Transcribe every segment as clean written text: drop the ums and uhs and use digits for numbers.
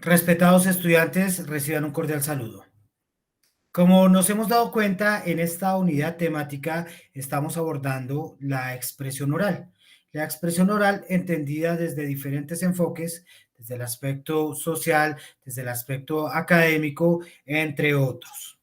Respetados estudiantes, reciban un cordial saludo. Como nos hemos dado cuenta, en esta unidad temática estamos abordando la expresión oral. La expresión oral entendida desde diferentes enfoques, desde el aspecto social, desde el aspecto académico, entre otros.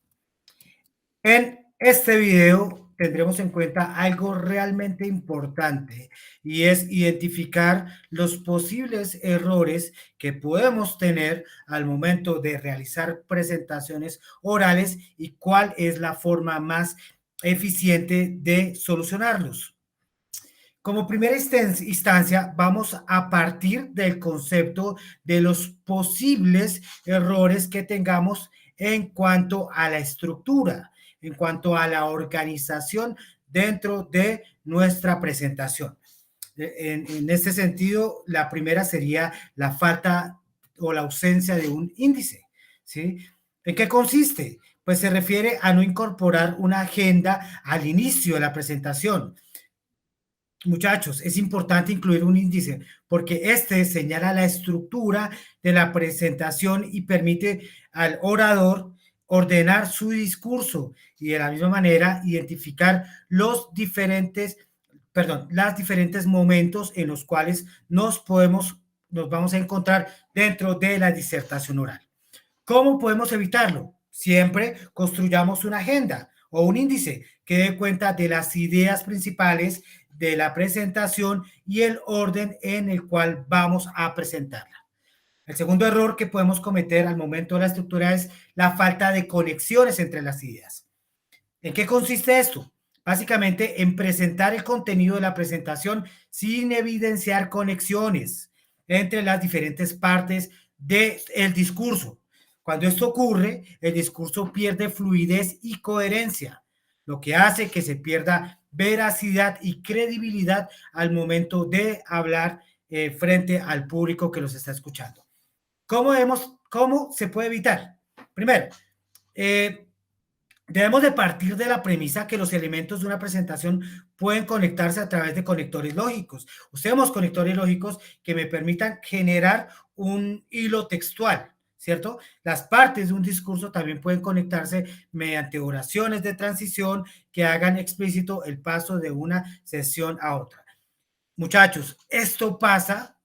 En este video tendremos en cuenta algo realmente importante y es identificar los posibles errores que podemos tener al momento de realizar presentaciones orales y cuál es la forma más eficiente de solucionarlos. Como primera instancia, vamos a partir del concepto de los posibles errores que tengamos en cuanto a la estructura, en cuanto a la organización dentro de nuestra presentación. En este sentido, la primera sería la falta o la ausencia de un índice, ¿sí? ¿En qué consiste? Pues se refiere a no incorporar una agenda al inicio de la presentación. Muchachos, es importante incluir un índice porque este señala la estructura de la presentación y permite al orador ordenar su discurso y de la misma manera identificar los diferentes, las diferentes momentos en los cuales nos vamos a encontrar dentro de la disertación oral. ¿Cómo podemos evitarlo? Siempre construyamos una agenda o un índice que dé cuenta de las ideas principales de la presentación y el orden en el cual vamos a presentarla. El segundo error que podemos cometer al momento de la estructura es la falta de conexiones entre las ideas. ¿En qué consiste esto? Básicamente en presentar el contenido de la presentación sin evidenciar conexiones entre las diferentes partes del discurso. Cuando esto ocurre, el discurso pierde fluidez y coherencia, lo que hace que se pierda veracidad y credibilidad al momento de hablar frente al público que los está escuchando. ¿Cómo se puede evitar? Primero, debemos de partir de la premisa que los elementos de una presentación pueden conectarse a través de conectores lógicos. Usemos conectores lógicos que me permitan generar un hilo textual, ¿cierto? Las partes de un discurso también pueden conectarse mediante oraciones de transición que hagan explícito el paso de una sesión a otra. Muchachos, esto pasa,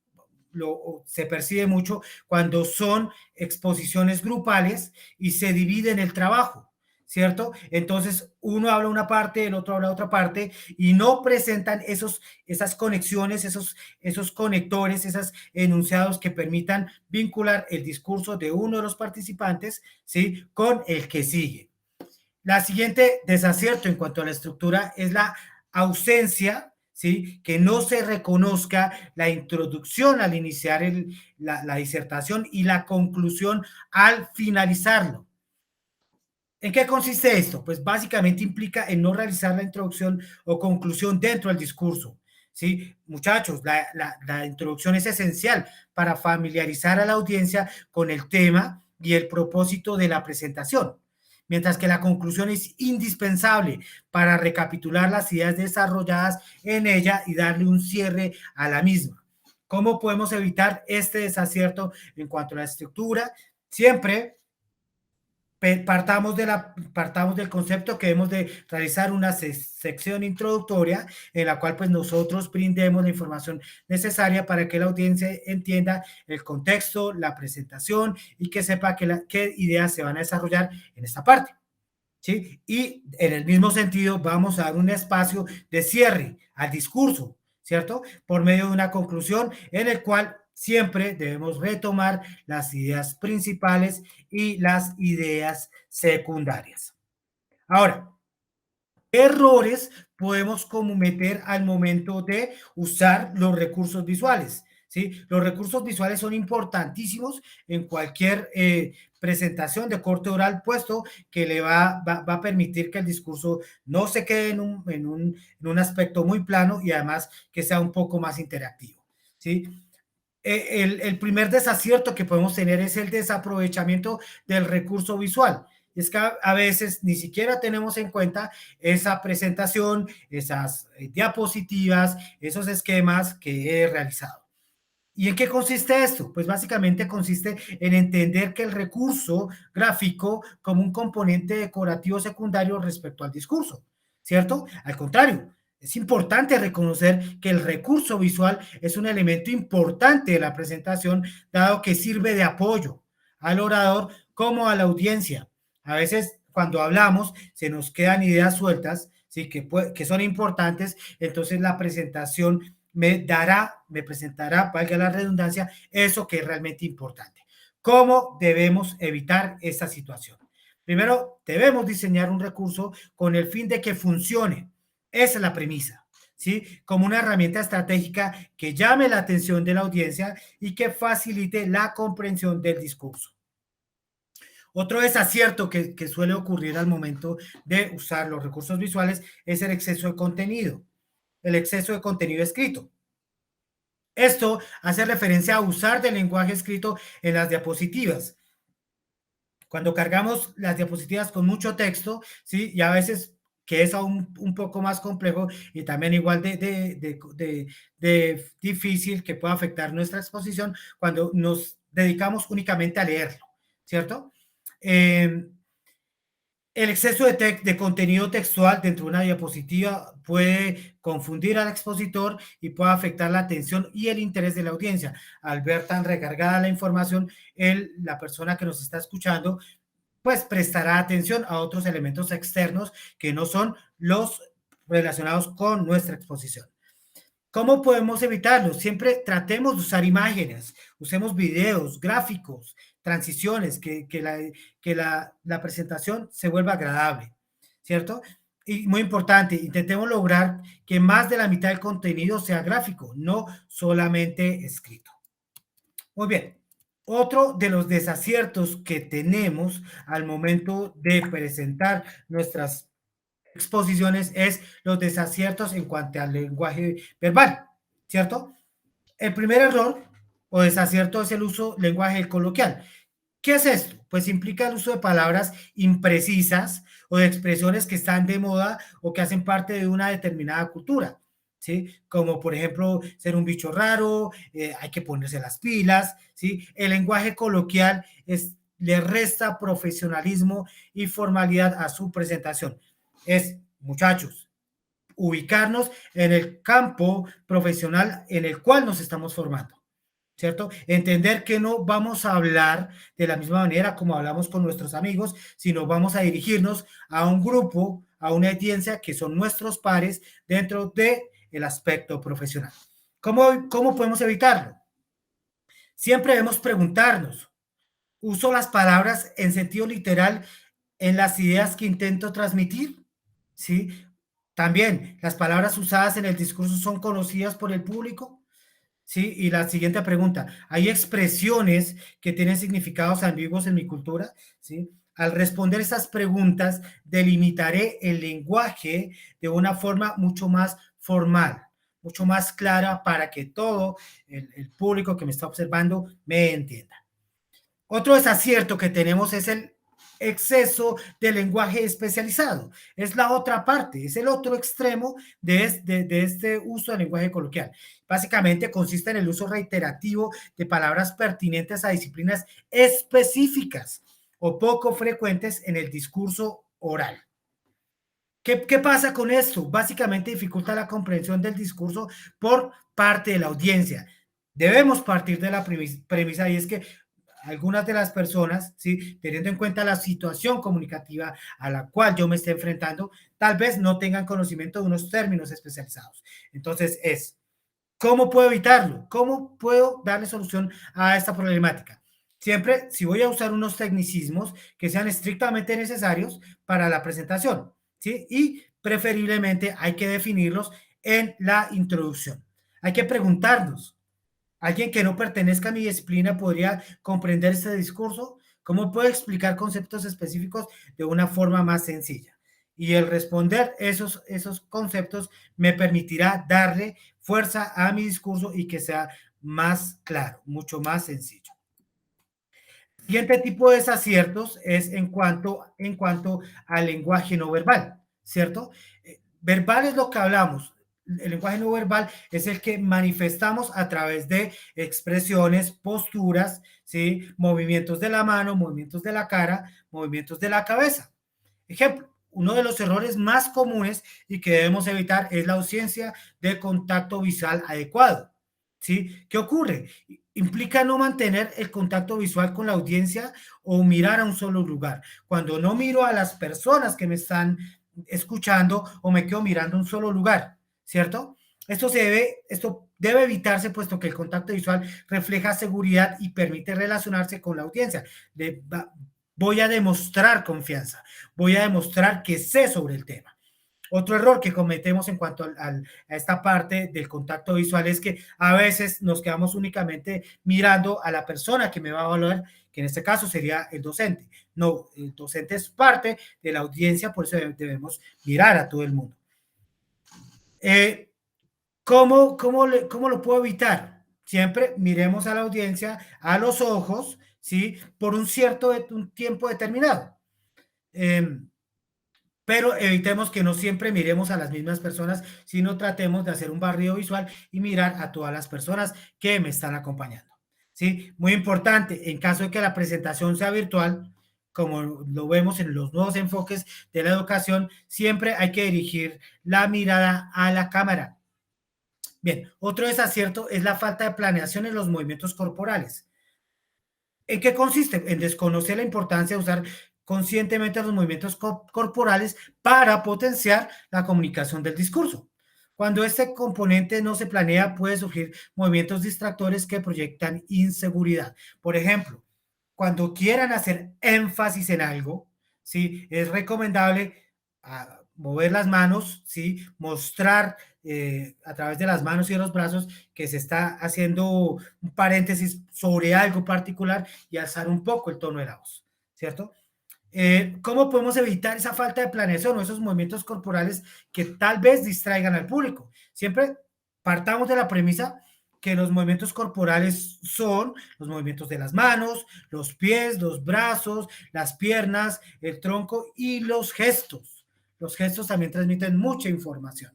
se percibe mucho cuando son exposiciones grupales y se dividen el trabajo, ¿cierto? Entonces, uno habla una parte, el otro habla otra parte y no presentan esas conexiones, esos conectores, esos enunciados que permitan vincular el discurso de uno de los participantes, ¿sí? Con el que sigue. La siguiente desacierto en cuanto a la estructura es la ausencia, ¿sí? Que no se reconozca la introducción al iniciar la disertación y la conclusión al finalizarlo. ¿En qué consiste esto? Pues básicamente implica en no realizar la introducción o conclusión dentro del discurso. ¿Sí? Muchachos, la introducción es esencial para familiarizar a la audiencia con el tema y el propósito de la presentación, mientras que la conclusión es indispensable para recapitular las ideas desarrolladas en ella y darle un cierre a la misma. ¿Cómo podemos evitar este desacierto en cuanto a la estructura? Siempre partamos del concepto que debemos de realizar una sección introductoria en la cual pues nosotros brindemos la información necesaria para que la audiencia entienda el contexto, la presentación y que sepa qué ideas se van a desarrollar en esta parte. ¿Sí? Y en el mismo sentido vamos a dar un espacio de cierre al discurso, ¿cierto? Por medio de una conclusión en el cual siempre debemos retomar las ideas principales y las ideas secundarias. Ahora, ¿qué errores podemos cometer al momento de usar los recursos visuales? ¿Sí? Los recursos visuales son importantísimos en cualquier presentación de corte oral, puesto que le va a permitir que el discurso no se quede en un aspecto muy plano y además que sea un poco más interactivo. ¿Sí? El primer desacierto que podemos tener es el desaprovechamiento del recurso visual. Es que a veces ni siquiera tenemos en cuenta esa presentación, esas diapositivas, esos esquemas que he realizado. ¿Y en qué consiste esto? Pues básicamente consiste en entender que el recurso gráfico como un componente decorativo secundario respecto al discurso, ¿cierto? Al contrario, es importante reconocer que el recurso visual es un elemento importante de la presentación, dado que sirve de apoyo al orador como a la audiencia. A veces cuando hablamos se nos quedan ideas sueltas, ¿sí? que son importantes, entonces la presentación me presentará, valga la redundancia, eso que es realmente importante. ¿Cómo debemos evitar esta situación? Primero, debemos diseñar un recurso con el fin de que funcione. Esa es la premisa, ¿sí? Como una herramienta estratégica que llame la atención de la audiencia y que facilite la comprensión del discurso. Otro desacierto que suele ocurrir al momento de usar los recursos visuales es el exceso de contenido, el exceso de contenido escrito. Esto hace referencia a usar del lenguaje escrito en las diapositivas. Cuando cargamos las diapositivas con mucho texto, ¿sí? Y a veces que es aún un poco más complejo y también igual de difícil que pueda afectar nuestra exposición cuando nos dedicamos únicamente a leerlo, ¿cierto? Eh, el exceso de contenido textual dentro de una diapositiva puede confundir al expositor y puede afectar la atención y el interés de la audiencia. Al ver tan recargada la información, la persona que nos está escuchando, pues prestará atención a otros elementos externos que no son los relacionados con nuestra exposición. ¿Cómo podemos evitarlo? Siempre tratemos de usar imágenes, usemos videos, gráficos, transiciones, que la presentación se vuelva agradable, ¿cierto? Y muy importante, intentemos lograr que más de la mitad del contenido sea gráfico, no solamente escrito. Muy bien. Otro de los desaciertos que tenemos al momento de presentar nuestras exposiciones es los desaciertos en cuanto al lenguaje verbal, ¿cierto? El primer error o desacierto es el uso lenguaje coloquial. ¿Qué es esto? Pues implica el uso de palabras imprecisas o de expresiones que están de moda o que hacen parte de una determinada cultura, ¿sí? Como por ejemplo ser un bicho raro, hay que ponerse las pilas, ¿sí? El lenguaje coloquial le resta profesionalismo y formalidad a su presentación. Es, muchachos, ubicarnos en el campo profesional en el cual nos estamos formando. ¿Cierto? Entender que no vamos a hablar de la misma manera como hablamos con nuestros amigos, sino vamos a dirigirnos a un grupo, a una audiencia que son nuestros pares dentro del aspecto profesional. ¿Cómo podemos evitarlo? Siempre debemos preguntarnos, ¿uso las palabras en sentido literal en las ideas que intento transmitir? ¿Sí? También, ¿las palabras usadas en el discurso son conocidas por el público? Sí, y la siguiente pregunta, ¿hay expresiones que tienen significados ambiguos en mi cultura? ¿Sí? Al responder esas preguntas, delimitaré el lenguaje de una forma mucho más formal, mucho más clara para que todo el público que me está observando me entienda. Otro desacierto que tenemos es el exceso de lenguaje especializado. Es la otra parte, es el otro extremo de este uso del lenguaje coloquial. Básicamente consiste en el uso reiterativo de palabras pertinentes a disciplinas específicas o poco frecuentes en el discurso oral. ¿Qué pasa con esto? Básicamente dificulta la comprensión del discurso por parte de la audiencia. Debemos partir de la premisa y es que algunas de las personas, ¿sí? Teniendo en cuenta la situación comunicativa a la cual yo me esté enfrentando, tal vez no tengan conocimiento de unos términos especializados. Entonces ¿cómo puedo evitarlo? ¿Cómo puedo darle solución a esta problemática? Siempre, si voy a usar unos tecnicismos que sean estrictamente necesarios para la presentación, ¿sí? Y preferiblemente hay que definirlos en la introducción. Hay que preguntarnos, ¿alguien que no pertenezca a mi disciplina podría comprender este discurso? ¿Cómo puedo explicar conceptos específicos de una forma más sencilla? Y el responder esos conceptos me permitirá darle fuerza a mi discurso y que sea más claro, mucho más sencillo. Siguiente tipo de desaciertos es en cuanto al lenguaje no verbal, ¿cierto? Verbal es lo que hablamos, el lenguaje no verbal es el que manifestamos a través de expresiones, posturas, ¿sí? Movimientos de la mano, movimientos de la cara, movimientos de la cabeza. Ejemplo, uno de los errores más comunes y que debemos evitar es la ausencia de contacto visual adecuado. ¿Sí? ¿Qué ocurre? Implica no mantener el contacto visual con la audiencia o mirar a un solo lugar. Cuando no miro a las personas que me están escuchando o me quedo mirando a un solo lugar, ¿cierto? Esto debe evitarse puesto que el contacto visual refleja seguridad y permite relacionarse con la audiencia. Voy a demostrar confianza, voy a demostrar que sé sobre el tema. Otro error que cometemos en cuanto a esta parte del contacto visual es que a veces nos quedamos únicamente mirando a la persona que me va a evaluar, que en este caso sería el docente. No, el docente es parte de la audiencia, por eso debemos mirar a todo el mundo. ¿Cómo lo puedo evitar? Siempre miremos a la audiencia a los ojos, ¿sí? Por un tiempo determinado. Pero evitemos que no siempre miremos a las mismas personas, sino tratemos de hacer un barrido visual y mirar a todas las personas que me están acompañando. ¿Sí? Muy importante, en caso de que la presentación sea virtual, como lo vemos en los nuevos enfoques de la educación, siempre hay que dirigir la mirada a la cámara. Bien, otro desacierto es la falta de planeación en los movimientos corporales. ¿En qué consiste? En desconocer la importancia de usar conscientemente los movimientos corporales para potenciar la comunicación del discurso. Cuando este componente no se planea, puede surgir movimientos distractores que proyectan inseguridad. Por ejemplo, cuando quieran hacer énfasis en algo, ¿sí? Es recomendable mover las manos, ¿sí? Mostrar a través de las manos y de los brazos que se está haciendo un paréntesis sobre algo particular y alzar un poco el tono de la voz, ¿cierto? ¿Cómo podemos evitar esa falta de planeación o esos movimientos corporales que tal vez distraigan al público? Siempre partamos de la premisa que los movimientos corporales son los movimientos de las manos, los pies, los brazos, las piernas, el tronco y los gestos. Los gestos también transmiten mucha información.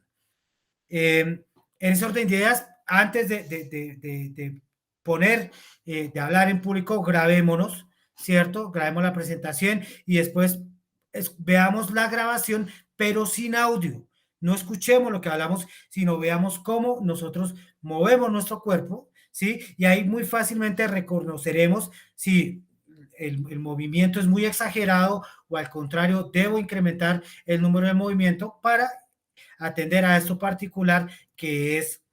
En ese orden de ideas, antes de poner, de hablar en público, grabémonos, ¿cierto? Grabemos la presentación y después veamos la grabación, pero sin audio. No escuchemos lo que hablamos, sino veamos cómo nosotros movemos nuestro cuerpo, ¿sí? Y ahí muy fácilmente reconoceremos si el movimiento es muy exagerado o al contrario, debo incrementar el número de movimiento para atender a esto particular que es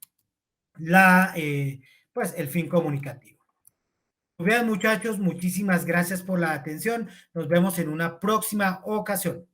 pues el fin comunicativo. Muy bien, muchachos, muchísimas gracias por la atención. Nos vemos en una próxima ocasión.